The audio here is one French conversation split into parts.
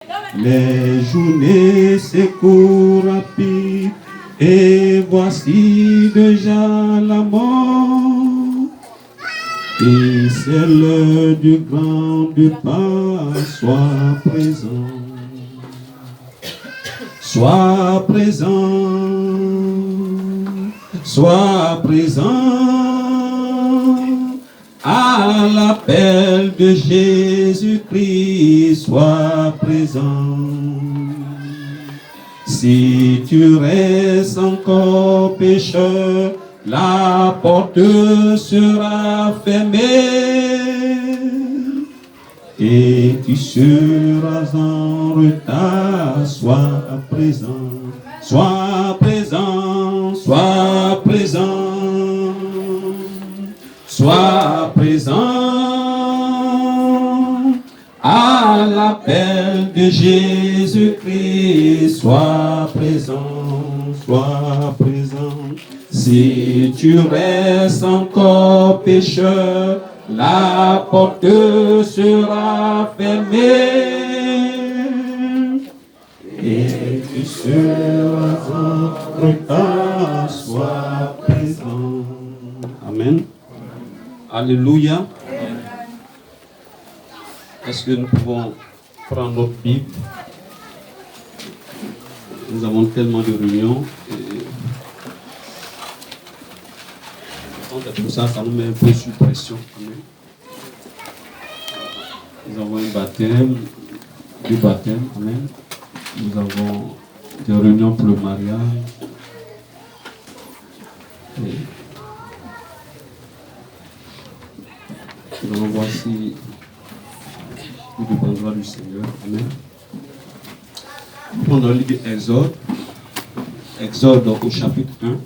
Les journées s'écoulent rapides et voici déjà la mort. Et c'est l'heure du grand départ, sois présent. Sois présent, sois présent à l'appel de Jésus-Christ, sois présent. Si tu restes encore pécheur, la porte sera fermée et tu seras en retard. Sois présent, sois présent, sois présent, sois présent à l'appel de Jésus-Christ. Sois présent, sois présent. Si tu restes encore pécheur, la porte sera fermée et tu seras en retard. Sois présent. Amen. Alléluia. Est-ce que nous pouvons prendre notre Bible? Nous avons tellement de réunions. Et tout ça, ça nous met un peu sous pression. Amen. Nous avons un baptême, deux baptêmes. Amen. Nous avons des réunions pour le mariage. Et nous allons voir si nous dépendrons du Seigneur. Amen. On a lu d'Exode. Exode au chapitre 1.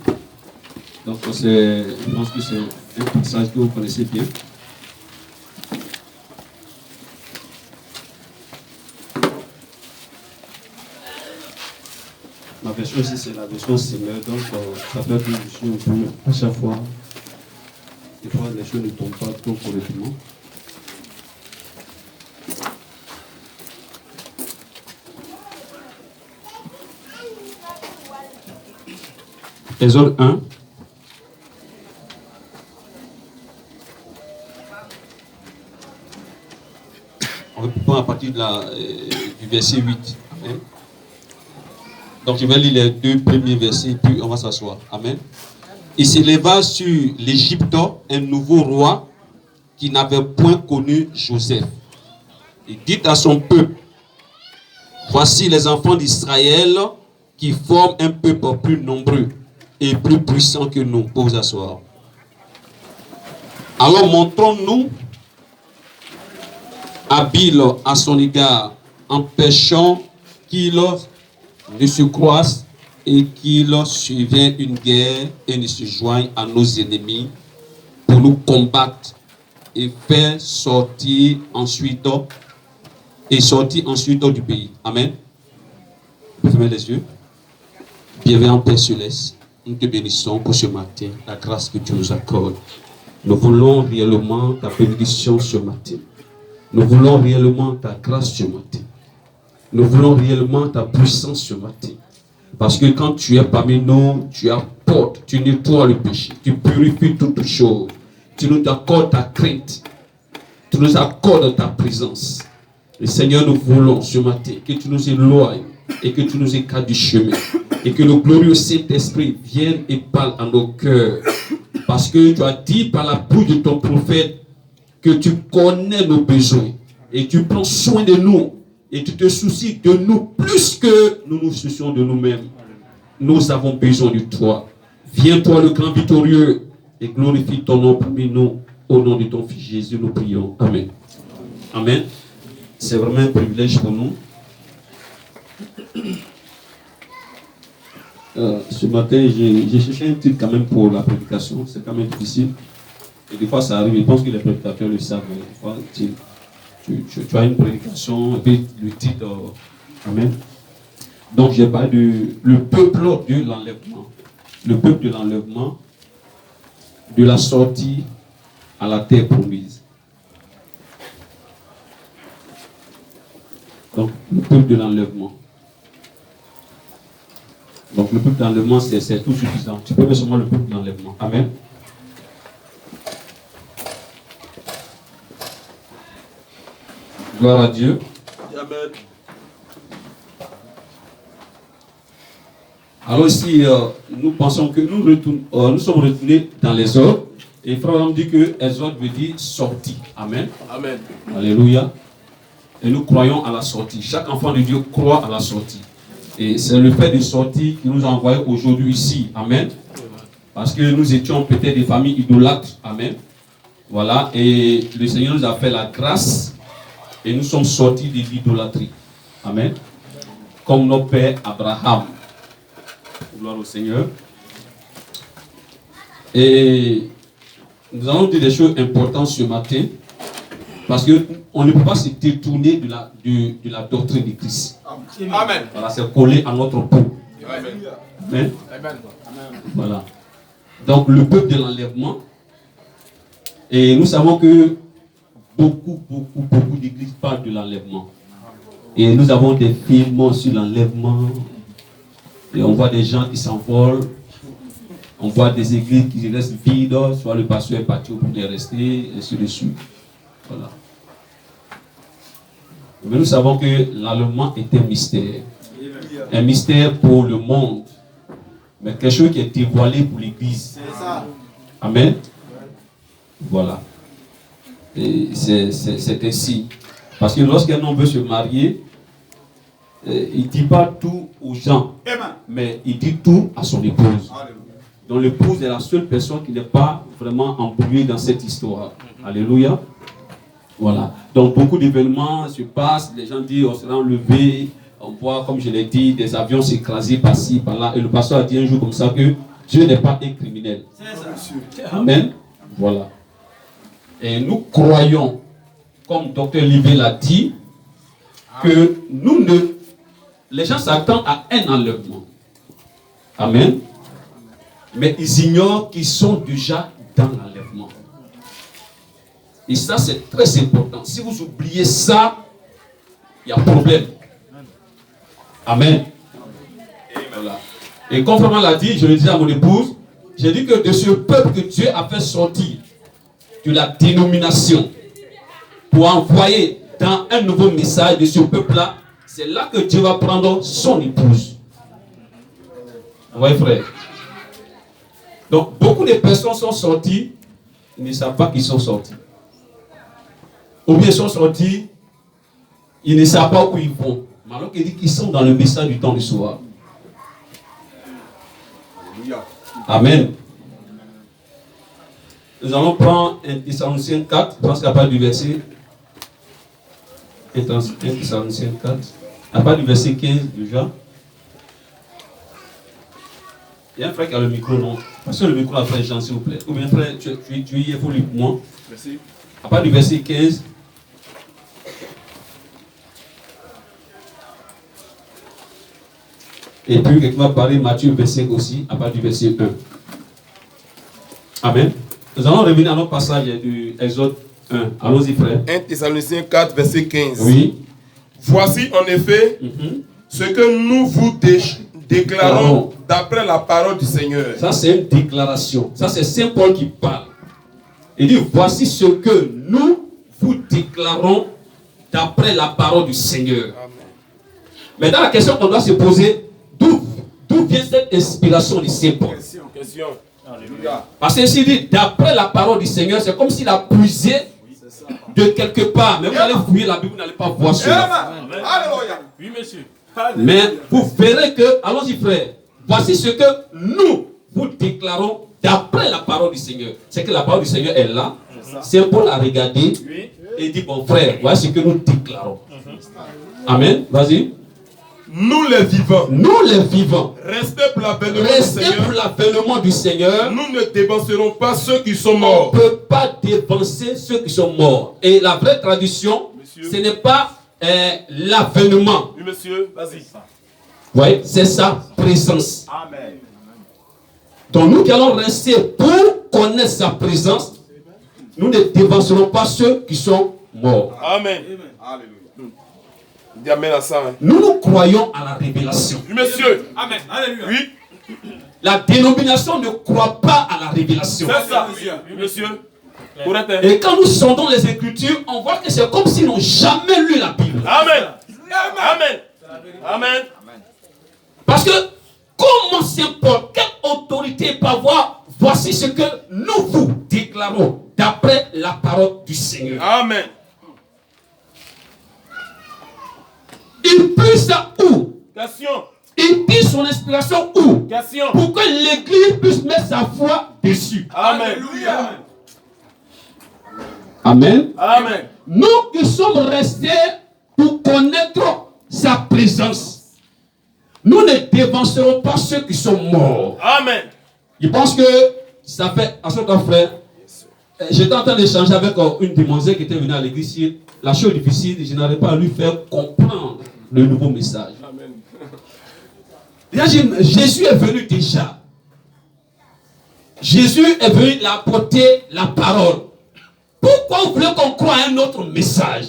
Donc je pense que c'est un passage que vous connaissez bien. Ma version ici, c'est la version Seigneur. Donc ça peut être une version un peu à chaque fois. Des fois, les choses ne tombent pas trop correctement. Exode 1. On reprend à partir de du verset 8. Amen. Donc je vais lire les deux premiers versets, puis on va s'asseoir. Amen. Il s'éleva sur l'Égypte un nouveau roi qui n'avait point connu Joseph. Il dit à son peuple: voici les enfants d'Israël qui forment un peuple plus nombreux et plus puissant que nous. Pour vous asseoir. Alors montrons-nous habiles à son égard, empêchant qu'il ne se croise et qu'il survienne une guerre et ne se joigne à nos ennemis pour nous combattre et faire sortir ensuite du pays. Amen. Vous fermez les yeux. Bienvenue Père Céleste, nous te bénissons pour ce matin, la grâce que tu nous accordes. Nous voulons réellement ta bénédiction ce matin. Nous voulons réellement ta grâce ce matin. Nous voulons réellement ta puissance ce matin. Parce que quand tu es parmi nous, tu apportes, tu nettoies le péché, tu purifies toutes choses. Tu nous accordes ta crainte. Tu nous accordes ta présence. Le Seigneur, nous voulons ce matin que tu nous éloignes et que tu nous écartes du chemin. Et que le glorieux Saint-Esprit vienne et parle à nos cœurs. Parce que tu as dit par la bouche de ton prophète que tu connais nos besoins. Et tu prends soin de nous. Et tu te soucies de nous plus que nous nous soucions de nous-mêmes. Nous avons besoin de toi. Viens toi le grand victorieux et glorifie ton nom parmi nous. Au nom de ton Fils Jésus, nous prions. Amen. Amen. C'est vraiment un privilège pour nous. Ce matin, j'ai cherché un titre quand même pour la prédication. C'est quand même difficile. Et des fois, ça arrive. Je pense que les prédicateurs le savent. Des fois, tu as une prédication, et puis le titre. Amen. Donc, j'ai parlé de le peuple de l'enlèvement. Le peuple de l'enlèvement, de la sortie à la terre promise. Donc, le peuple de l'enlèvement. Donc, le peuple de l'enlèvement, c'est tout suffisant. Tu peux mettre seulement le peuple de l'enlèvement. Amen. Gloire à Dieu. Amen. Alors ici, nous pensons que nous sommes retournés dans les ordres. Et Frère Abraham dit que Exode veut dire sortie. Amen. Amen. Alléluia. Et nous croyons à la sortie. Chaque enfant de Dieu croit à la sortie. Et c'est le fait de sortie qui nous a envoyés aujourd'hui ici. Amen. Parce que nous étions peut-être des familles idolâtres. Amen. Voilà. Et le Seigneur nous a fait la grâce. Et nous sommes sortis de l'idolâtrie. Amen. Comme notre père Abraham. Gloire au Seigneur. Et nous allons dire des choses importantes ce matin. Parce qu'on ne peut pas se détourner de la doctrine de Christ. Amen. Voilà, c'est collé à notre peau. Amen. Amen. Amen. Voilà. Donc le peuple de l'enlèvement. Et nous savons que beaucoup d'églises parlent de l'enlèvement. Et nous avons des films sur l'enlèvement. Et on voit des gens qui s'envolent. On voit des églises qui restent vides. Soit le pasteur est parti pour les rester, et ainsi de suite. Voilà. Mais nous savons que l'enlèvement est un mystère. Un mystère pour le monde. Mais quelque chose qui est dévoilé pour l'église. Amen. Voilà. Et c'est ainsi. Parce que lorsqu'un homme veut se marier, il ne dit pas tout aux gens, mais il dit tout à son épouse. Donc l'épouse est la seule personne qui n'est pas vraiment embrouillée dans cette histoire. Alléluia. Voilà. Donc beaucoup d'événements se passent, les gens disent on sera enlevé, on voit, comme je l'ai dit, des avions s'écraser par-ci, par-là. Et le pasteur a dit un jour comme ça que Dieu n'est pas un criminel. Amen. Voilà. Et nous croyons, comme Dr Livé l'a dit, que les gens s'attendent à un enlèvement. Amen. Mais ils ignorent qu'ils sont déjà dans l'enlèvement. Et ça, c'est très important. Si vous oubliez ça, il y a problème. Amen. Voilà. Et conformément l'a dit, je le disais à mon épouse, j'ai dit que de ce peuple que Dieu a fait sortir de la dénomination pour envoyer dans un nouveau message de ce peuple-là, c'est là que Dieu va prendre son épouse. Vous voyez, frère? Donc, beaucoup de personnes sont sorties, ils ne savent pas qu'ils sont sortis. Ou bien ils sont sortis, ils ne savent pas où ils vont. Mais alors qu'il dit qu'ils sont dans le message du temps du soir. Amen. Nous allons prendre 1 Thessaloniciens 4, je pense qu'à part du verset 1 Thessaloniciens 4, à part du verset 15 déjà. Il y a un frère qui a le micro, non? Parce que le micro a fait Jean, s'il vous plaît. Ou bien frère, tu y es pour lui pour moi. Merci. À part du verset 15. Et puis quelqu'un va parler Matthieu verset aussi, à part du verset 1. Amen. Nous allons revenir à notre passage du Exode 1. Allons-y, frère. 1 Thessaloniciens 4, verset 15. Oui. Voici en effet ce que nous vous déclarons d'après la parole du Seigneur. Ça, c'est une déclaration. Ça, c'est Saint Paul qui parle. Il dit, voici ce que nous vous déclarons d'après la parole du Seigneur. Amen. Maintenant, la question qu'on doit se poser, d'où vient cette inspiration de Saint Paul? Question. Parce que s'il dit d'après la parole du Seigneur, c'est comme s'il a puisé de quelque part. Mais vous allez fouiller la Bible, vous n'allez pas voir cela. Alléluia. Oui, monsieur. Mais vous verrez que, allons-y frère, voici ce que nous vous déclarons d'après la parole du Seigneur. C'est que la parole du Seigneur est là. Saint Paul a regardé et dit, bon frère, voici ce que nous déclarons. Amen. Vas-y. Nous les vivants. Nous les vivants. Restez pour l'avènement du Seigneur. Nous ne dévancerons pas ceux qui sont morts. On ne peut pas dévancer ceux qui sont morts. Et la vraie traduction, ce n'est pas l'avènement. Oui, monsieur, vas-y. Vous voyez, c'est sa présence. Amen. Donc nous qui allons rester pour connaître sa présence, nous ne dévancerons pas ceux qui sont morts. Amen. Alléluia. Dis amen à ça. Hein. Nous croyons à la révélation. Oui, monsieur. Amen. Alléluia. Oui. La dénomination ne croit pas à la révélation. C'est ça. Oui, monsieur. Et quand nous sondons les Écritures, on voit que c'est comme s'ils n'ont jamais lu la Bible. Amen. Amen. Amen. Parce que comment Saint Paul, quelle autorité peut avoir? Voici ce que nous vous déclarons d'après la parole du Seigneur. Amen. Il puisse où? Question. Il dit son inspiration où? Question. Pour que l'Église puisse mettre sa foi dessus. Amen. Alléluia. Amen. Amen. Nous qui sommes restés pour connaître sa présence, nous ne dévancerons pas ceux qui sont morts. Amen. Je pense que ça fait, à ce temps, frère, j'étais en train d'échanger avec une demoiselle qui était venue à l'église. La chose difficile, je n'arrive pas à lui faire comprendre le nouveau message. Amen. Jésus est venu déjà. Jésus est venu apporter la parole. Pourquoi vous voulez qu'on croie à un autre message?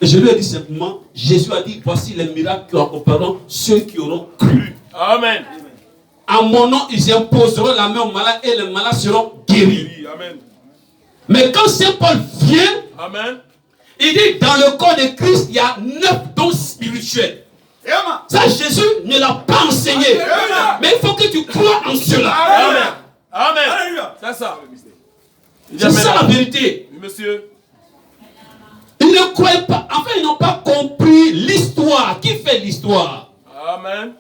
Et je lui ai dit simplement, Jésus a dit, voici les miracles qui opéreront ceux qui auront cru. Amen. À mon nom, ils imposeront la main aux malades et les malades seront guéris. Amen. Mais quand Saint Paul vient, Amen. il dit, dans le corps de Christ, il y a 9 dons spirituels. Ça, Jésus ne l'a pas enseigné. Mais il faut que tu crois en cela. Amen. Amen. C'est ça. C'est ça la vérité. Oui, monsieur. Ils ne croyaient pas. Enfin, ils n'ont pas compris l'histoire. Qui fait l'histoire? Amen.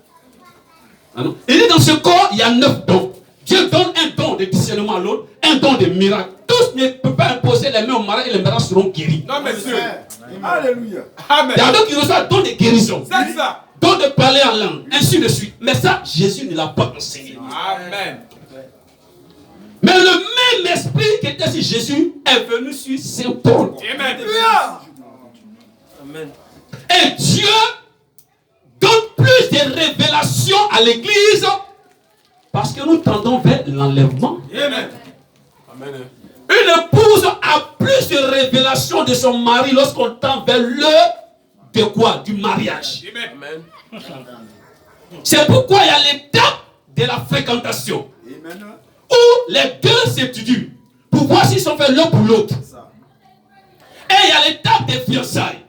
Il dit dans ce corps, il y a 9 dons. Dieu donne un don de discernement à l'autre, un don de miracle. Tous ne peuvent pas imposer les mains aux malades et les malades seront guéris. Non, monsieur. Alléluia. Amen. Il y a d'autres qui reçoivent don de guérison, C'est ça. don de parler en langue, ainsi de suite. Mais ça, Jésus ne l'a pas enseigné. Amen. Mais le même esprit qui était sur Jésus est venu sur Saint Paul. Amen. Et Dieu donne plus de révélations à l'église parce que nous tendons vers l'enlèvement. Amen. Amen. Une épouse a plus de révélations de son mari lorsqu'on tend vers le de quoi? Du mariage. Amen. C'est pourquoi il y a l'étape de la fréquentation où les deux s'étudient pour voir s'ils sont faits l'un pour l'autre. Et il y a l'étape des fiançailles.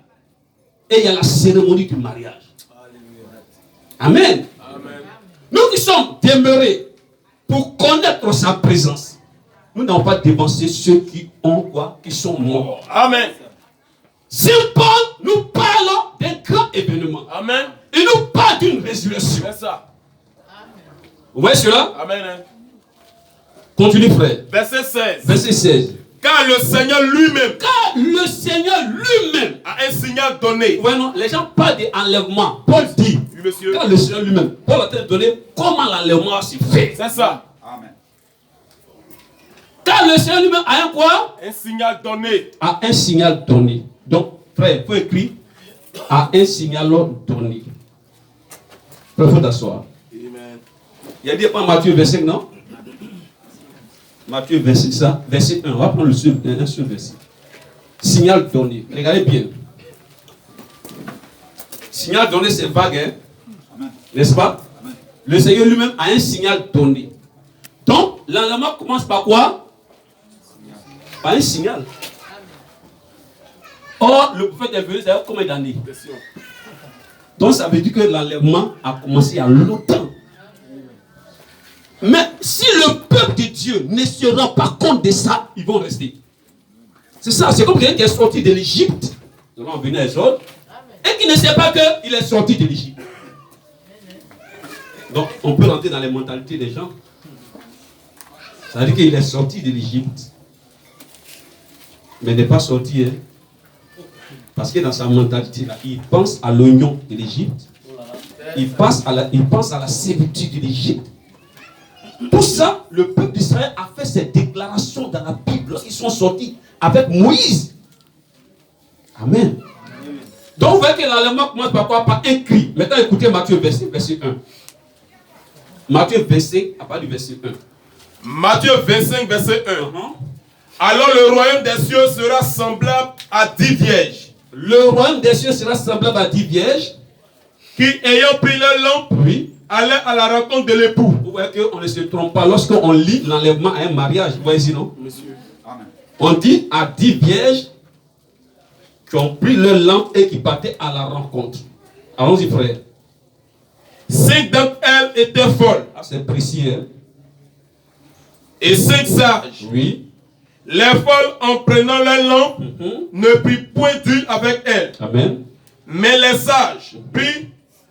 Et il y a la cérémonie du mariage. Amen. Amen. Nous qui sommes demeurés pour connaître sa présence, nous n'avons pas dévancé ceux qui ont quoi? Qui sont morts. Amen. Saint Paul nous parle d'un grand événement. Amen. Il nous parle d'une résurrection. C'est ça. Vous voyez cela? Amen. Continue, frère. Verset 16. Verset 16. Car le Seigneur lui-même Car le Seigneur lui-même, a un signal donné. ouais, non, les gens parlent d'enlèvement. Paul dit, Oui, monsieur. car le Seigneur lui-même, Paul a donné comment l'enlèvement s'y fait. C'est ça. Amen. Car le Seigneur lui-même a un quoi? Un signal donné. A un signal donné. Donc, frère, il faut écrire a un signal donné. Frère, il faut t'asseoir. Amen. Il y a dit pas Matthieu verset, non? Matthieu verset, ça, verset 1. On va prendre un seul verset. Signal donné. Regardez bien. Signal donné, c'est vague, hein? N'est-ce pas? Amen. Le Seigneur lui-même a un signal donné. Donc, l'enlèvement commence par quoi? Par un signal. Or, le prophète est venu, ça fait combien d'années? Donc, ça veut dire que l'enlèvement a commencé il y a longtemps. Mais si le peuple de Dieu ne se rend pas compte de ça, ils vont rester. C'est ça, c'est comme quelqu'un qui est sorti de l'Égypte. Nous allons venir à Exode. Et qui ne sait pas qu'il est sorti de l'Égypte. Donc, on peut rentrer dans les mentalités des gens. Ça veut dire qu'il est sorti de l'Égypte. Mais n'est pas sorti. Hein? Parce que dans sa mentalité, là, il pense à l'oignon de l'Égypte. Il pense à la servitude de l'Égypte. Tout ça, le peuple d'Israël a fait ces déclarations dans la Bible lorsqu'ils sont sortis avec Moïse. Amen. Donc, vous voyez que l'enlèvement commence par quoi? Par un cri. Maintenant, écoutez Matthieu verset 1. Matthieu verset, à part du verset 1. Matthieu 25, verset 1. Alors le royaume des cieux sera semblable à 10 vierges Le royaume des cieux sera semblable à 10 vierges qui, ayant pris leur lampe, oui. allaient à la rencontre de l'époux. Vous voyez qu'on ne se trompe pas lorsqu'on lit l'enlèvement à un mariage. Vous voyez ici, non? Monsieur. Amen. On dit à 10 vierges qui ont pris leur lampe et qui partaient à la rencontre. Allons-y, frère. 5 d'entre elles étaient folles. Ah, c'est précis, hein? Et 5 sages. Oui. Les folles, en prenant leur lampe, ne prirent point d'huile avec elles. Amen. Mais les sages prirent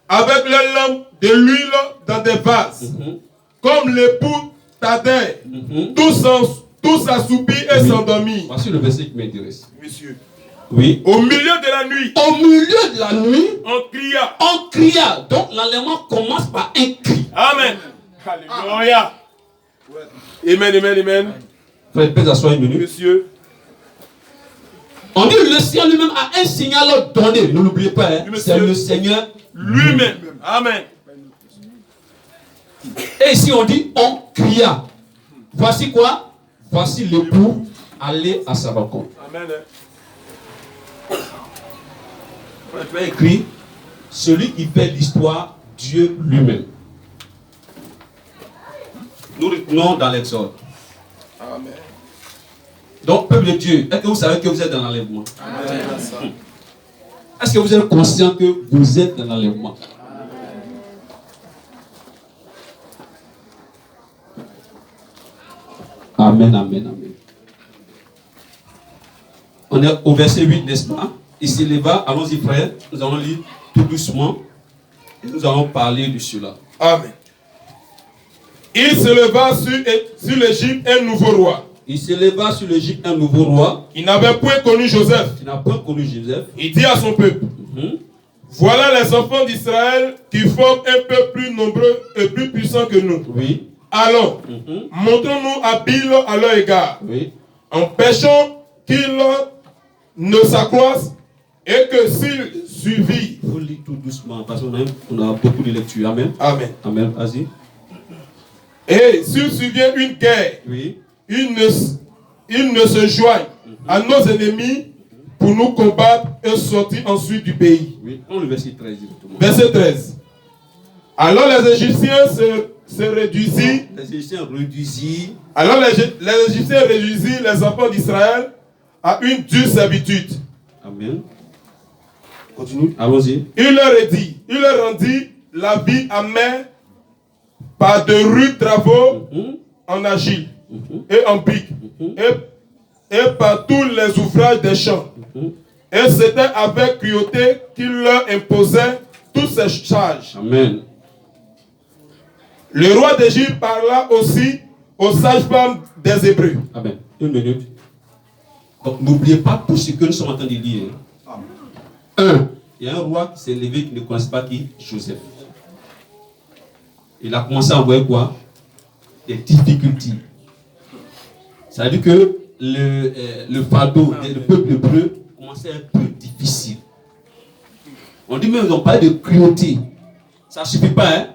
avec leur lampe de l'huile dans des vases. Comme l'époux tardait, tous assoupis et s'endormirent. Voici le verset qui m'intéresse. Monsieur. Oui. Au milieu de la nuit, Au milieu de la nuit, on cria. on cria. Donc l'enlèvement commence par un cri. Amen. Alléluia. Amen, amen, amen. Frère, peut asseoir une minute. Monsieur. On dit le Seigneur lui-même a un signal donné. Ne l'oubliez pas, hein? C'est le Seigneur lui-même. Amen. Et ici on dit on cria. Voici quoi? Voici l'époux aller à sa rencontre. Amen. Tu as écrit celui qui fait l'histoire, Dieu lui-même. Nous retenons dans l'Exode. Amen. Donc, peuple de Dieu, est-ce que vous savez que vous êtes dans l'enlèvement? Amen. Est-ce que vous êtes conscient que vous êtes dans l'enlèvement? Amen, amen, amen. On est au verset 8, n'est-ce pas? Il s'éleva, allons-y frère, nous allons lire tout doucement et nous allons parler de cela. Amen. Il se leva sur l'Égypte un nouveau roi. Il s'éleva sur l'Égypte un nouveau roi. Il n'avait point connu Joseph. Il n'a pas connu Joseph. Il dit à son peuple, voilà les enfants d'Israël qui forment un peuple plus nombreux et plus puissant que nous. Oui. Allons, montrons-nous habiles à leur égard. Oui. Empêchons qu'ils ne s'accroissent et que s'ils suivent. Il faut lire tout doucement parce qu'on a beaucoup de lectures. Amen. Amen. Amen. Vas-y. Et s'il survient une guerre, Oui. ils ne se joignent à nos ennemis pour nous combattre et sortir ensuite du pays. Oui. On le verset 13 directement. Verset 13. Alors les Égyptiens se réduisirent. Les Égyptiens réduisirent. Alors les Égyptiens réduisirent les enfants d'Israël à une dure servitude. Amen. Continue. Allons-y. Il leur rendit la vie amère par de rudes travaux en argile et en briques et par tous les ouvrages des champs. Et c'était avec cruauté qu'il leur imposait toutes ces charges. Amen. Le roi d'Égypte parla aussi aux sages-femmes des Hébreux. Amen. Une minute. Donc n'oubliez pas tout ce que nous sommes en train de lire. Un, il y a un roi qui s'est levé qui ne connaissait pas qui? Joseph. Il a commencé à envoyer quoi? Des difficultés. Ça veut dire que le fardeau du peuple hébreu commençait à être peu difficile. On dit même, ils ont parlé de cruauté. Ça ne suffit pas, hein?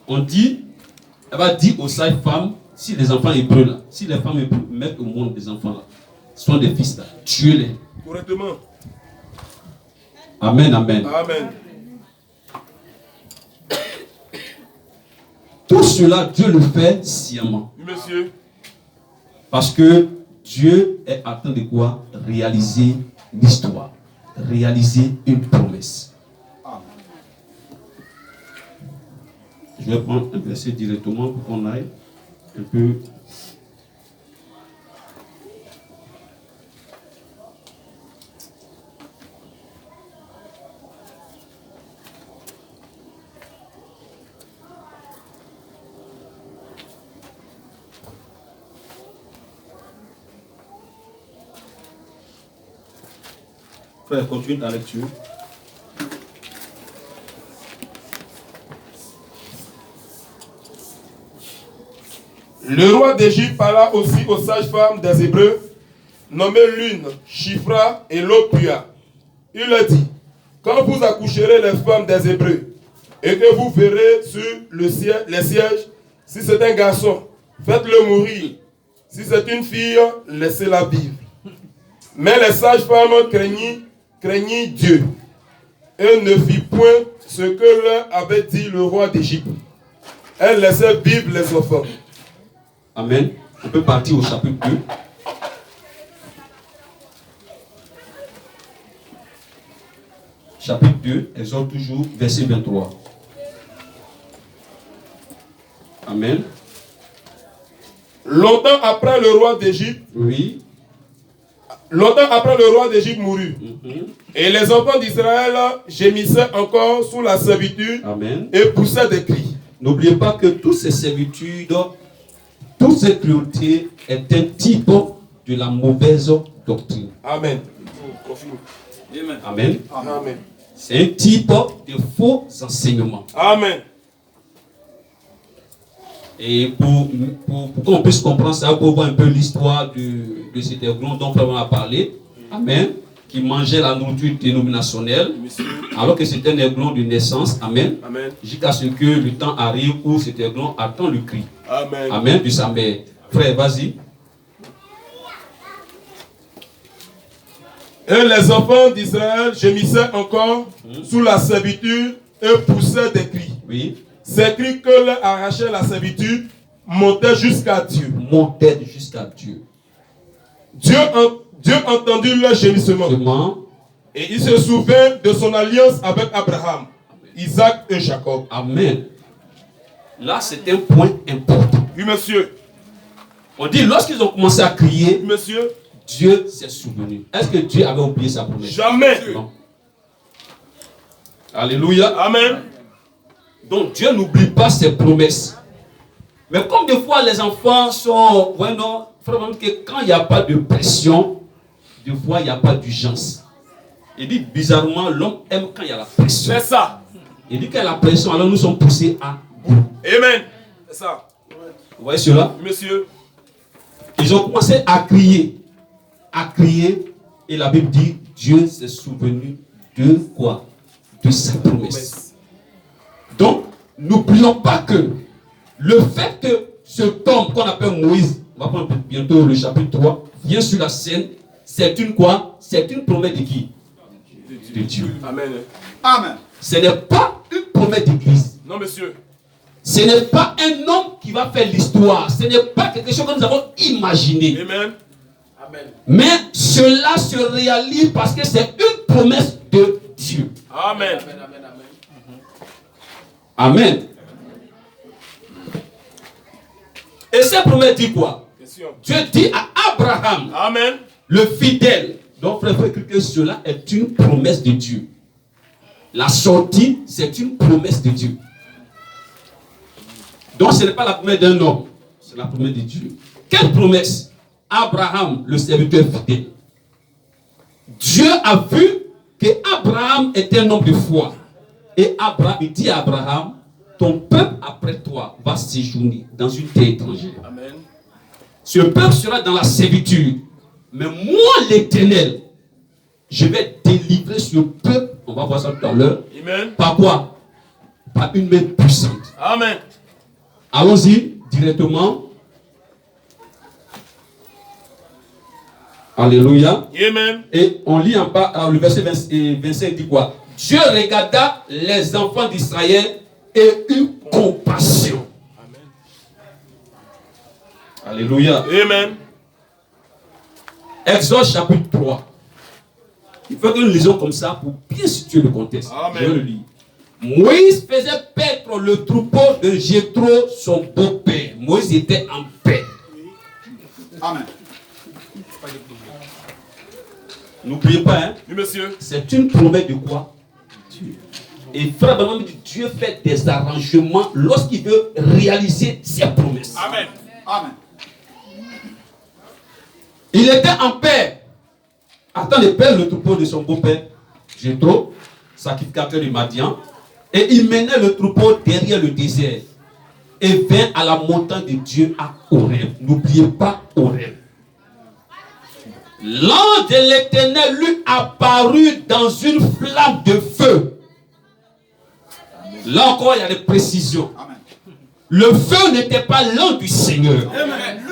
On dit, elle va dire aux sages femmes, si les enfants hébreux là, si les femmes hébreux mettent au monde des enfants là, ce sont des fils là, tuez-les. Correctement. Amen, amen. Amen. Tout cela, Dieu le fait sciemment. Monsieur. Parce que Dieu est en train de quoi? Réaliser l'histoire. Réaliser une promesse. Je vais prendre un verset directement pour qu'on aille un peu. Frère, continue ta lecture. Le roi d'Égypte parla aussi aux sages-femmes des Hébreux, nommées l'une Shifra et l'autre Pua. Il leur dit, quand vous accoucherez les femmes des Hébreux, et que vous verrez sur les sièges, si c'est un garçon, faites-le mourir. Si c'est une fille, laissez-la vivre. Mais les sages-femmes craignirent craignit Dieu et ne fit point ce que leur avait dit le roi d'Égypte. Elle laissait vivre les enfants. Amen. On peut partir au chapitre 2. Chapitre 2, Exode toujours, verset 23. Amen. Longtemps après le roi d'Égypte, Oui. longtemps après le roi d'Égypte mourut. Et les enfants d'Israël gémissaient encore sous la servitude. Amen. Et poussaient des cris. N'oubliez pas que toutes ces servitudes, toutes ces cruautés est un type de la mauvaise doctrine. Amen. Confirme. Amen. Amen. C'est un type de faux enseignements. Amen. Et pour qu'on puisse comprendre ça, pour voir un peu l'histoire de cet aiglon dont Frère a parlé, Amen, qui mangeait la nourriture dénominationnelle, alors que c'était un aiglon de naissance, Amen, Amen. jusqu'à ce que le temps arrive où cet aiglon attend le cri, Amen. Amen, de sa mère. Frère, vas-y. Et les enfants d'Israël gémissaient encore sous la servitude et poussaient des cris. Oui. Ces cris que leur arrachait la servitude montaient jusqu'à Dieu. Montait jusqu'à Dieu. Dieu entendit leur gémissement. Seulement, Et il se souvint de son alliance avec Abraham, Isaac et Jacob. Amen. Là, c'est un point important. Oui, monsieur. On dit, lorsqu'ils ont commencé à crier, Oui, monsieur. Dieu s'est souvenu. Est-ce que Dieu avait oublié sa promesse? Jamais. Non. Alléluia. Amen. Donc Dieu n'oublie pas ses promesses. Mais comme des fois les enfants sont, vraiment, que quand il n'y a pas de pression, des fois il n'y a pas d'urgence. Il dit bizarrement, l'homme aime quand il y a la pression. C'est ça. Il dit qu'il y a la pression, alors nous sommes poussés à bout. Amen. C'est ça. Vous voyez cela? Oui, monsieur. Ils ont commencé à crier, et la Bible dit, Dieu s'est souvenu de quoi? De sa promesse. Donc, n'oublions pas que le fait que cet homme qu'on appelle Moïse, on va prendre bientôt le chapitre 3, vient sur la scène, c'est une quoi? C'est une promesse de qui? De Dieu. Amen. Amen. Ce n'est pas une promesse d'église. Non, monsieur. Ce n'est pas un homme qui va faire l'histoire. Ce n'est pas quelque chose que nous avons imaginé. Amen. Amen. Mais cela se réalise parce que c'est une promesse de Dieu. Amen. Amen. Et cette promesse dit quoi? Question. Dieu dit à Abraham, Amen. le fidèle. Donc, frère, il faut écrire que cela est une promesse de Dieu. La sortie, c'est une promesse de Dieu. Donc, ce n'est pas la promesse d'un homme, c'est la promesse de Dieu. Quelle promesse? Abraham, le serviteur fidèle. Dieu a vu que Abraham était un homme de foi. Et Abraham, il dit à Abraham, ton peuple après toi va séjourner dans une terre étrangère. Amen. Ce peuple sera dans la servitude. Mais moi, l'Éternel, je vais délivrer ce peuple, on va voir ça tout à l'heure. Amen. Par quoi? Par une main puissante. Amen. Allons-y directement. Alléluia. Amen. Et on lit en bas, le verset 25 dit quoi? Dieu regarda les enfants d'Israël et eut compassion. Amen. Alléluia. Amen. Exode chapitre 3. Il faut que nous lisons comme ça pour bien situer le contexte. Amen. Je vais le lire. Moïse faisait paître le troupeau de Jéthro, son beau-père. Moïse était en paix. Amen. N'oubliez pas, hein, Oui, monsieur. c'est une promesse de quoi? Dieu. Et frère Branham dit, Dieu fait des arrangements lorsqu'il veut réaliser ses promesses. Amen. Amen. Il était en paix. Attends de perdre le troupeau de son beau-père, Jéthro, sacrificateur de Madian, et il menait le troupeau derrière le désert et vint à la montagne de Dieu à Horeb. N'oubliez pas Horeb. L'ange de l'Éternel lui apparut dans une flamme de feu. Là encore, il y a des précisions. Amen. Le feu n'était pas l'ange du Seigneur. Amen.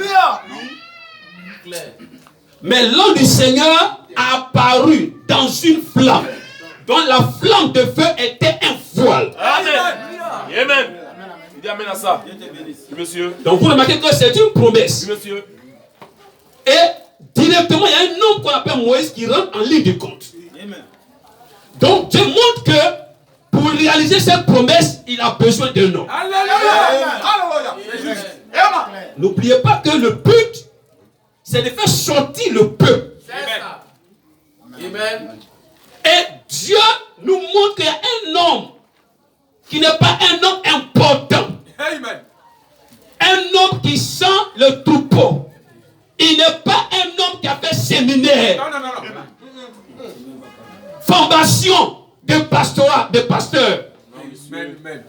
Mais l'ange du Seigneur a apparu dans une flamme, dont la flamme de feu était un voile. Amen. Amen. Il dit amen à ça. Monsieur. Donc vous remarquez que c'est une promesse. Monsieur. Et directement, il y a un homme qu'on appelle Moïse qui rentre en ligne de compte. Donc Dieu montre que pour réaliser cette promesse, il a besoin d'un homme. N'oubliez pas que le but, c'est de faire sortir le peuple. Amen. Et Dieu nous montre qu'il y a un homme qui n'est pas un homme important. Amen. Un homme qui sent le troupeau. Il n'est pas un homme qui a fait séminaire. Non. Formation de pastorat, de pasteur.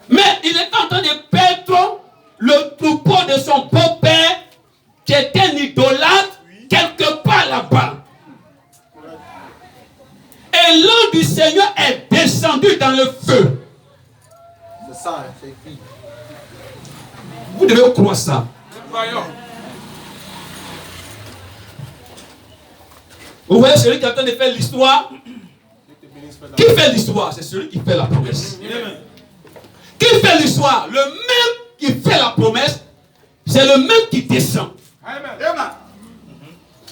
Mais il est en train de perdre le troupeau de son beau-père qui était un idolâtre quelque part là-bas. Et l'ange du Seigneur est descendu dans le feu. C'est ça, c'est écrit. Vous devez croire ça. Voyons. Vous voyez celui qui est en train de faire l'histoire. Qui fait l'histoire? C'est celui qui fait la promesse. Qui fait l'histoire? Le même qui fait la promesse, c'est le même qui descend.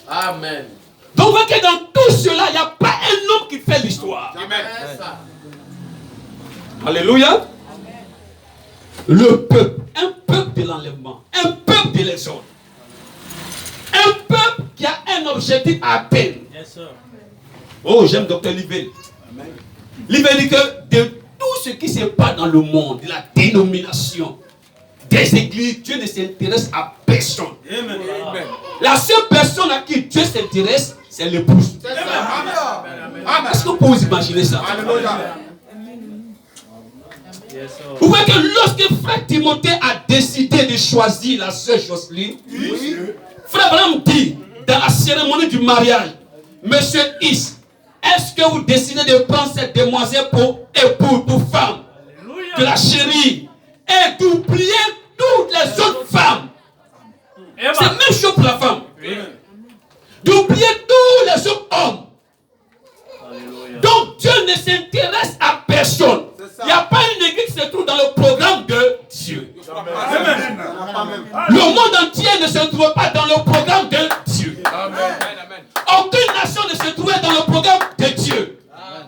Amen. Donc vous voyez que dans tout cela, il n'y a pas un homme qui fait l'histoire. Amen. Alléluia. Le peuple, un peuple de l'enlèvement, un peuple de l'exode, un peuple qui a un objectif à atteindre. Oh, j'aime Dr. Livel. Livel dit que de tout ce qui se passe dans le monde, de la dénomination, des églises, Dieu ne s'intéresse à personne. Amen. La seule personne à qui Dieu s'intéresse, c'est l'épouse. Est-ce que vous pouvez vous imaginer ça? Vous voyez que lorsque frère Timothée a décidé de choisir la sœur Jocelyne, frère Abraham dit dans la cérémonie du mariage, Monsieur Is, est-ce que vous décidez de prendre cette demoiselle pour épouse, pour femme, de la chérie, et d'oublier toutes les autres femmes? C'est la même chose pour la femme. D'oublier tous les autres hommes. Donc Dieu ne s'intéresse à personne. Il n'y a pas une église qui se trouve dans le programme de Dieu. Le monde entier ne se trouve pas dans le programme de Dieu. Aucune nation ne se trouvait dans le programme de Dieu.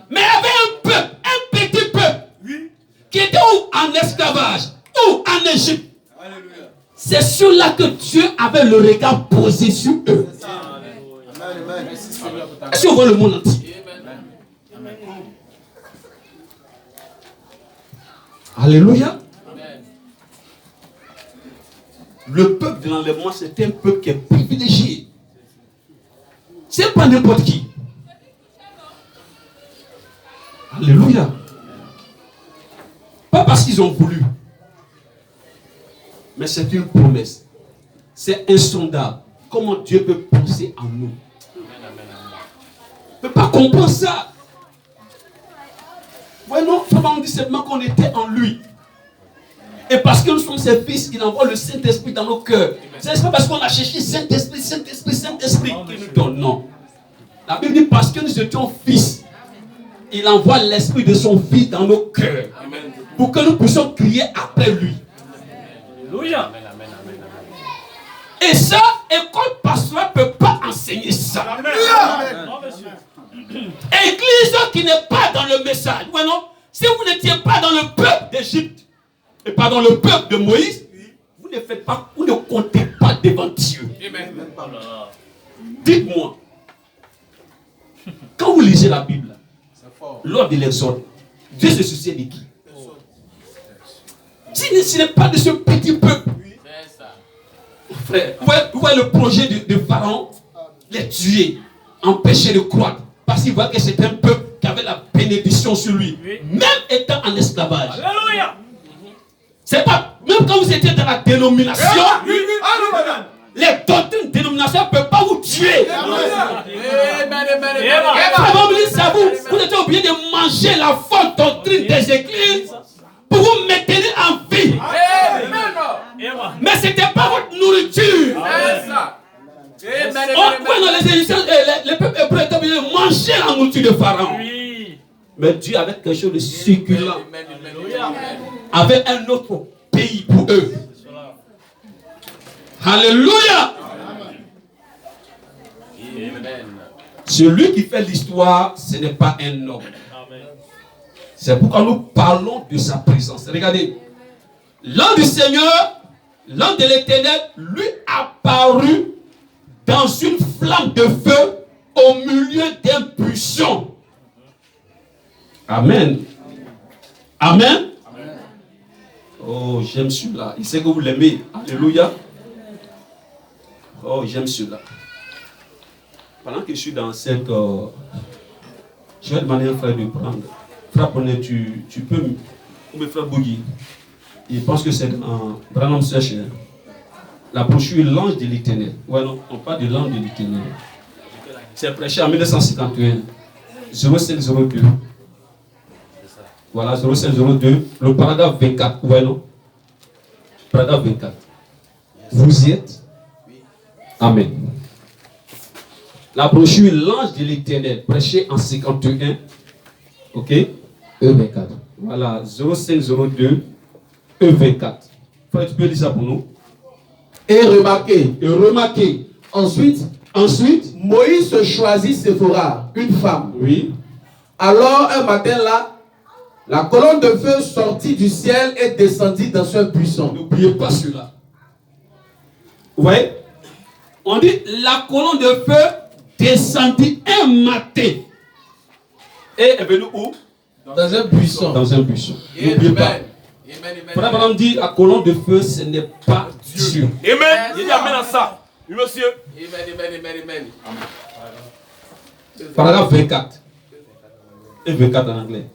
Mais il y avait un peuple, un petit peuple, qui était où? En esclavage, ou en Égypte. C'est sur là que Dieu avait le regard posé sur eux. Est-ce qu'on voit le monde entier? Alléluia. Le peuple de l'enlèvement, c'est un peuple qui est privilégié. C'est pas n'importe qui. Alléluia. Pas parce qu'ils ont voulu. Mais c'est une promesse. C'est insondable. Comment Dieu peut penser en nous? On ne peut pas comprendre ça. Voyons, on dit seulement qu'on était en lui. Et parce que nous sommes ses fils, il envoie le Saint-Esprit dans nos cœurs. Ce n'est pas parce qu'on a cherché Saint-Esprit, Saint-Esprit, Saint-Esprit qu'il nous donne. Non. La Bible dit parce que nous étions fils, il envoie l'Esprit de son Fils dans nos cœurs. Pour que nous puissions crier après lui. Alléluia. Et ça, école pastorale ne peut pas enseigner ça. Église qui n'est pas dans le message. Ouais, non? Si vous n'étiez pas dans le peuple d'Égypte, et pas dans le peuple de Moïse, vous ne faites pas, vous ne comptez pas devant Dieu. Dites-moi, quand vous lisez la Bible, lors de l'exode, Dieu se soucie de qui? Ce n'est pas de ce petit peuple. Frère, vous voyez le projet de Pharaon, les tuer, empêcher de croître, parce qu'il voit que c'est un peuple qui avait la bénédiction sur lui, même étant en esclavage. Alléluia. C'est pas, même quand vous étiez dans la dénomination, les doctrines dénominationnelles ne peuvent pas vous tuer. Vous êtes obligé de manger la fausse doctrine des églises pour vous maintenir en vie. Mais ce n'était pas votre nourriture. Les peuples hébreux étaient obligés de manger la nourriture de Pharaon. Oui. Mais Dieu avait quelque chose de succulent. Amen. Alléluia. Avait un autre pays pour eux. Alléluia. Amen. Celui qui fait l'histoire, ce n'est pas un homme. C'est pourquoi nous parlons de sa présence. Regardez. L'ange du Seigneur, l'ange de l'Éternel, lui apparut dans une flamme de feu au milieu d'un buisson. Amen. Amen. Oh, j'aime celui-là. Il sait que vous l'aimez. Alléluia. Oh, j'aime celui-là. Pendant que je suis dans cette... je vais demander à un frère de prendre. Frère Bonnet, tu peux me faire bouillir. Il pense que c'est un Branham Sèche. La brochure L'Ange de l'Éternel. Ouais, non, on parle de l'Ange de l'Éternel. C'est prêché en 1951. 0502. Voilà, 0502. Le paragraphe 24. Ouais, non? Paragraphe 24. Vous y êtes? Amen. La brochure L'Ange de l'Éternel, prêché en 51. Ok? E24. Voilà, 0502. E24. Frère, tu peux lire ça pour nous? Et remarquez. Ensuite, Moïse se choisit Séphora, une femme. Oui. Alors, un matin là, la colonne de feu sortit du ciel et descendit dans ce buisson. N'oubliez pas cela. Oui. On dit la colonne de feu descendit un matin. Et est venue où? Dans un buisson. Dans un buisson. N'oubliez pas. Frère Madame dit la colonne de feu, ce n'est pas Dieu. Amen. Il dit amen à ça. Oui, monsieur. Amen. Paragraphe 24. Et 24 en anglais.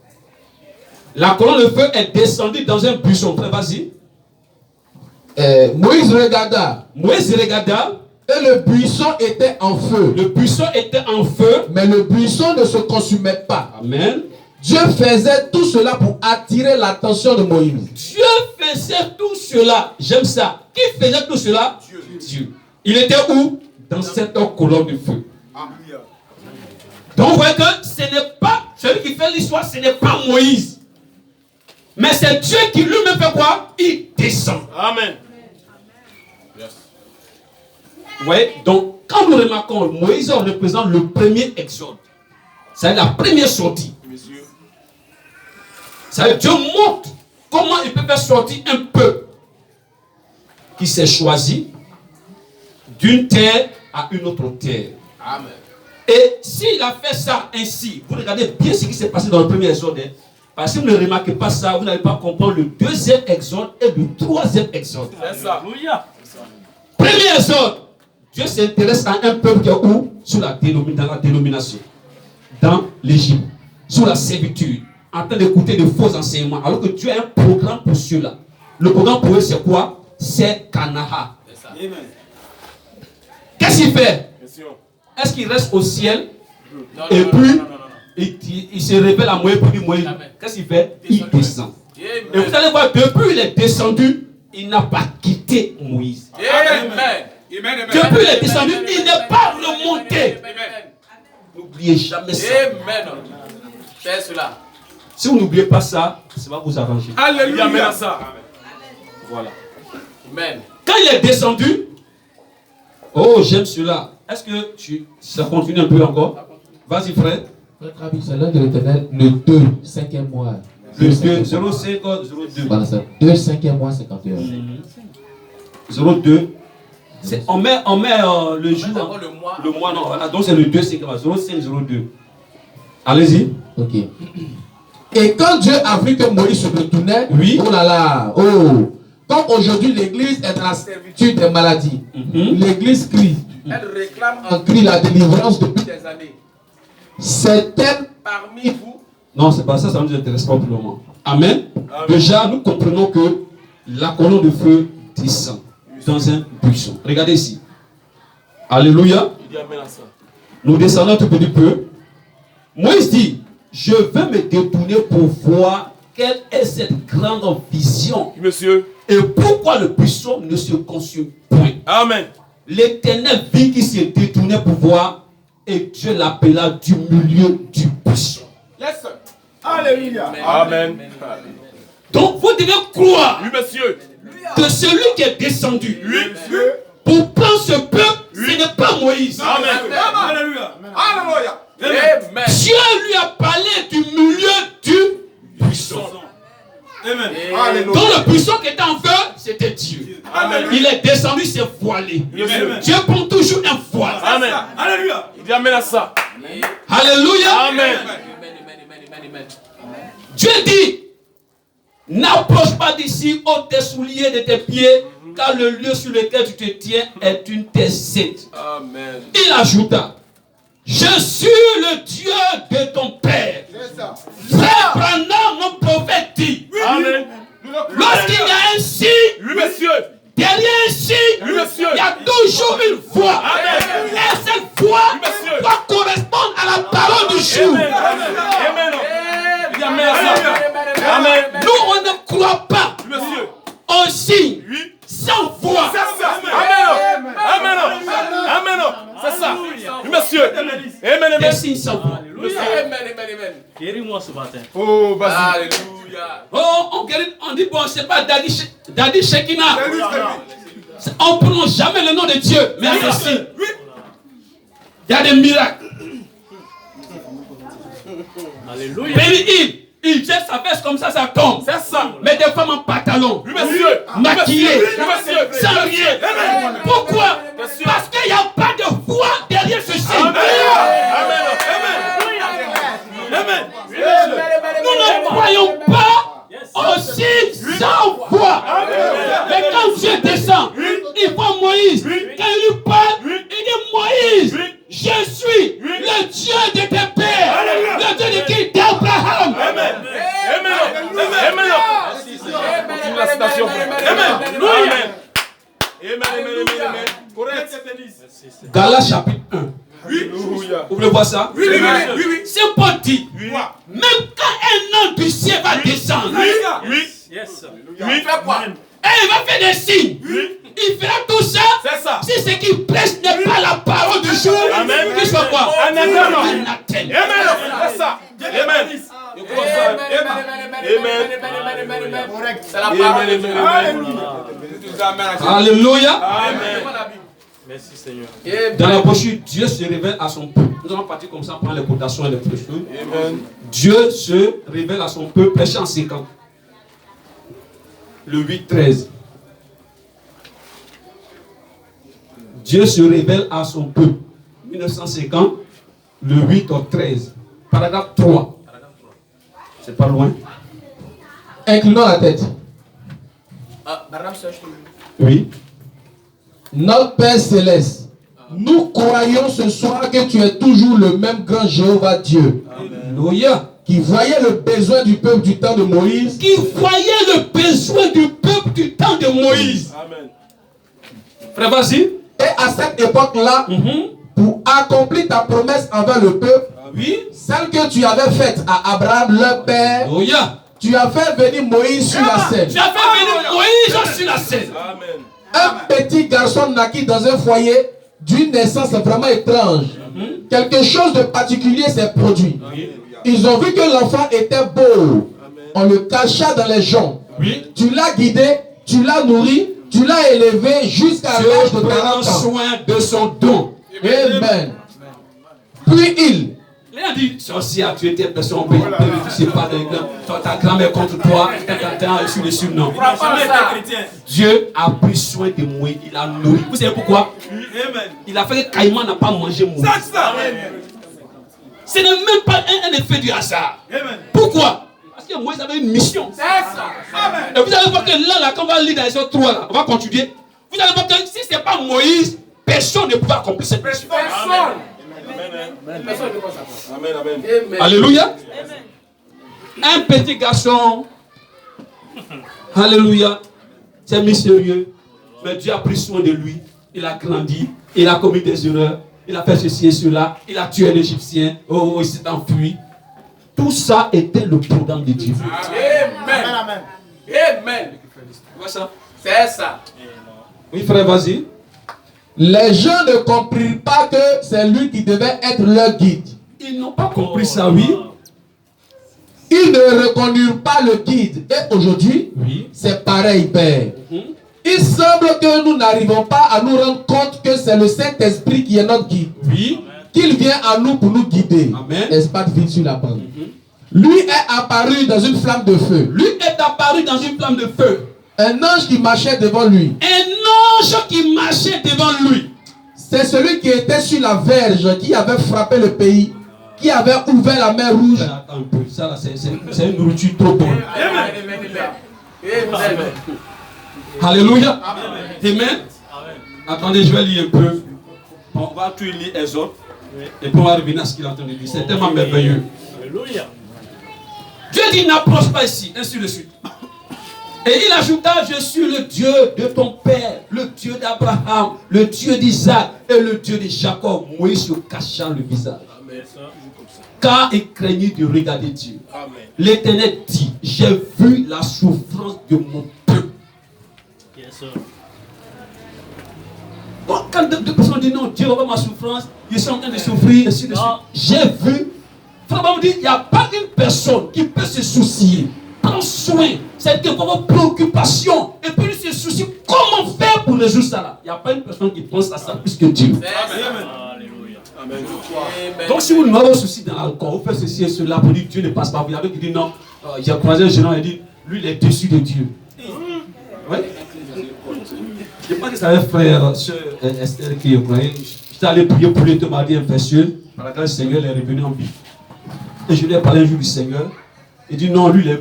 La colonne de feu est descendue dans un buisson. Frère, vas-y. Moïse regarda. Moïse regarda. Et le buisson était en feu. Le buisson était en feu. Mais le buisson ne se consumait pas. Amen. Dieu faisait tout cela pour attirer l'attention de Moïse. Dieu faisait tout cela. J'aime ça. Qui faisait tout cela? Dieu. Il était où? Dans cette colonne de feu. Donc vous voyez que ce n'est pas celui qui fait l'histoire, ce n'est pas Moïse. Mais c'est Dieu qui lui-même fait quoi? Il descend. Amen. Vous voyez? Donc quand nous remarquons, Moïse représente le premier exode. C'est la première sortie. C'est-à-dire Dieu montre comment il peut faire sortir un peuple qui s'est choisi d'une terre à une autre terre. Amen. Et s'il a fait ça ainsi, vous regardez bien ce qui s'est passé dans le premier exode. Parce que si vous ne remarquez pas ça, vous n'allez pas comprendre le deuxième exode et le troisième exode. C'est ça. Premier exode, Dieu s'intéresse à un peuple qui est où? Dans la dénomination. Dans l'Égypte. Sous la servitude. En train d'écouter de faux enseignements. Alors que Dieu a un programme pour ceux-là. Le programme pour eux, c'est quoi? C'est Canaan. Qu'est-ce qu'il fait? Est-ce qu'il reste au ciel? Et puis, il se révèle à Moïse pour dire Moïse. Qu'est-ce qu'il fait? Il descend. Et vous allez voir, depuis il est descendu, il n'a pas quitté Moïse. Amen. Depuis il est descendu, il n'est pas remonté. N'oubliez jamais ça. Amen. Fais cela. Si vous n'oubliez pas ça, ça va vous arranger. Alléluia. Amen à ça. Voilà. Amen. Quand il est descendu, oh, j'aime cela. Est-ce que ça continue un peu encore? Vas-y, frère. Notre ami, c'est l'un de l'Éternel, le 2, 5e mois. Le 2, 05, 02. Voilà ça. 2, 5e mois, 51. 02. On met le jour. Encore le mois. Non. Voilà, donc c'est le 2, 5, 02. Allez-y. Ok. Et quand Dieu a vu que Moïse se retournait, oui. Oh là là, oh. Comme aujourd'hui l'église est dans la servitude des maladies, l'église crie. Elle réclame On crie la délivrance depuis des années. certaines Parmi vous. Non, c'est pas ça, ça ne nous intéresse pas pour le moment. Amen. Déjà, nous comprenons que la colonne de feu descend dans un buisson. Regardez ici. Alléluia. Nous descendons un tout petit peu. Moïse dit, je vais me détourner pour voir quelle est cette grande vision. Monsieur. Et pourquoi le buisson ne se consume point. Amen. L'Éternel vit qu'il s'est détourné pour voir Et Dieu l'appela du milieu du buisson. Yes, sir. Alléluia. Amen. Donc vous devez croire Oui, monsieur. que celui qui est descendu Oui. pour prendre ce peuple, ce n'est pas Moïse. Amen. Alléluia. Alléluia. Amen. Dieu lui a parlé du milieu du buisson. Amen. Alléluia. Donc le buisson qui était en feu, c'était Dieu. Amen. Il est descendu, s'est voilé. Amen. Dieu prend toujours un voile. Amen. Alléluia. Il dit amen à ça. Alléluia. Amen. Dieu dit, n'approche pas d'ici, ôte tes souliers de tes pieds, car le lieu sur lequel tu te tiens est une terre sainte. Amen. Il ajouta, je suis le Dieu de ton père. C'est ça. Frère Branham, mon prophète dit, Amen. lorsqu'il y a un signe, Oui, monsieur. derrière un signe, Oui, monsieur. il y a toujours une voix. Amen. Et cette voix Oui, monsieur. doit correspondre à la parole du jour. Amen. Amen. Il dit amen à ça. Amen. Nous, on ne croit pas Oui, monsieur. au signe Oui. sans voix. Amen. Amen. Amen. C'est ça. Oui, monsieur. Amen. Des Amen. signes sans voix. Guéris-moi ce matin. Oh, vas-y. Alléluia. Oh, on dit, bon, c'est pas Daddy Shekina. On ne prononce jamais le nom de Dieu, mais il y a des signes. Il y a des miracles. Alléluia. Baby, il jette sa veste comme ça tombe. C'est ça. Mais des femmes en pantalon, Oui, monsieur. maquillées, Oui, monsieur. sans rien. Amen. Pourquoi? Monsieur. Parce qu'il n'y a pas de voix derrière ce signe. Amen. Amen. Amen. Nous ne croyons pas au signe sans voix. Mais quand Dieu descend, il voit Moïse. Quand il lui parle, il dit Moïse, je suis le Dieu de tes pères, le Dieu de qui d'Abraham. Amen. Amen. Amen. Continue la citation. Amen. Amen. Amen. Correct. Galates chapitre 1. Alléluia. Vous voulez voir ça? Oui. C'est Paul dit, Oui. même quand un homme du ciel va descendre, Oui. Yes. Oui. Fais quoi? et il va faire des signes, il fera tout ça. C'est ça. Si ce qu'il prêche n'est pas la parole du jour, Amen. il soit quoi? Anathème. Anathème. Amen. C'est ça. Amen. C'est la parole de Dieu. Alléluia. Amen. Merci Seigneur. Dans la brochure, Dieu se révèle à son peuple. Nous allons partir comme ça, prendre les quotations et les prêches. Amen. Dieu se révèle à son peuple, prêché en 50. Le 8-13. Dieu se révèle à son peuple. 1950, le 8-13. Paragraphe 3. C'est pas loin. Inclinons la tête. Oui. Notre Père Céleste, nous croyons ce soir que tu es toujours le même grand Jéhovah Dieu, Alléluia. qui voyait le besoin du peuple du temps de Moïse, Qui voyait le besoin du peuple du temps de Moïse. Amen. Frère, vas-y. et à cette époque-là, pour accomplir ta promesse envers le peuple, Oui. celle que tu avais faite à Abraham, leur père, Alléluia. tu as fait venir Moïse sur la scène. Tu as fait venir Moïse sur la scène. Amen. Un petit garçon naquit dans un foyer d'une naissance vraiment étrange. Quelque chose de particulier s'est produit. Ils ont vu que l'enfant était beau. On le cacha dans les joncs. Oui. Tu l'as guidé, tu l'as nourri, tu l'as élevé jusqu'à l'âge de Dieu prend 40 ans. soin de son don. Amen. Puis il, Il a dit, sorcière, tu étais personne, tu ne sais pas, ta grand-mère contre toi, t'as sur les surnoms. Dieu a pris soin de Moïse, il a nourri. Vous savez pourquoi? Il a fait que Caïman n'a pas mangé Moïse. Ce n'est même pas un effet du hasard. Pourquoi? Parce que Moïse avait une mission. Et vous allez voir que là, quand on va lire dans les autres 3, là, on va continuer. Vous allez voir que si ce n'est pas Moïse, personne ne peut accomplir cette mission. Amen. Alléluia. Un petit garçon. Alléluia. C'est mystérieux. Mais Dieu a pris soin de lui. Il a grandi. Il a commis des erreurs. Il a fait ceci et cela. Il a tué l'Égyptien. Oh, il s'est enfui. Tout ça était le programme de Dieu. Amen. Amen. Tu vois ça? C'est ça. Oui, frère, vas-y. Les gens ne comprirent pas que c'est lui qui devait être leur guide. Ils n'ont pas compris ça, oui. Ils ne reconnurent pas le guide. Et aujourd'hui, Oui. c'est pareil, Père. Il semble que nous n'arrivons pas à nous rendre compte que c'est le Saint-Esprit qui est notre guide. Oui. Qu'il vient à nous pour nous guider. Amen. N'est-ce pas de sur la bande? Lui est apparu dans une flamme de feu. Lui est apparu dans une flamme de feu. Un ange qui marchait devant lui. Un ange qui marchait devant lui. C'est celui qui était sur la verge, qui avait frappé le pays, qui avait ouvert la mer rouge. Attends un peu, ça là, c'est une nourriture trop bonne. Amen. Alléluia. Amen. Attendez, je vais lire un peu. On va tout lire Exode. Et puis on va revenir à ce qu'il est en train de dire. C'est tellement merveilleux. Alléluia. Dieu dit n'approche pas ici, ainsi de suite. Et il ajouta, je suis le Dieu de ton père, le Dieu d'Abraham, le Dieu d'Isaac et le Dieu de Jacob. Moïse se cacha le visage. Car il craignit de regarder Dieu. L'Éternel dit, j'ai vu la souffrance de mon peuple. Yes, sir. Bon, quand deux personnes disent non, Dieu va ma souffrance, ils sont en train de souffrir, ainsi de suite. J'ai vu. Frère, dit, il n'y a pas une personne qui peut se soucier. Prends soin. C'est que vos préoccupations. Et puis il se soucie. Comment faire pour résoudre ça là? Il n'y a pas une personne qui pense à ça plus que Dieu. Alléluia. Donc si vous n'avez pas de souci dans l'alcool, vous faites ceci et cela pour dire Dieu ne passe pas. Vous avez qui dit non. J'ai croisé un jeune homme et dit lui il est déçu de Dieu. Oui. Je pense que c'est un frère, soeur Esther qui est croyait. J'étais allé prier pour lui, il m'a dit infectieux. Par la grâce du Seigneur, il est revenu en vie. Et je lui ai parlé un jour du Seigneur. Il dit non, lui il est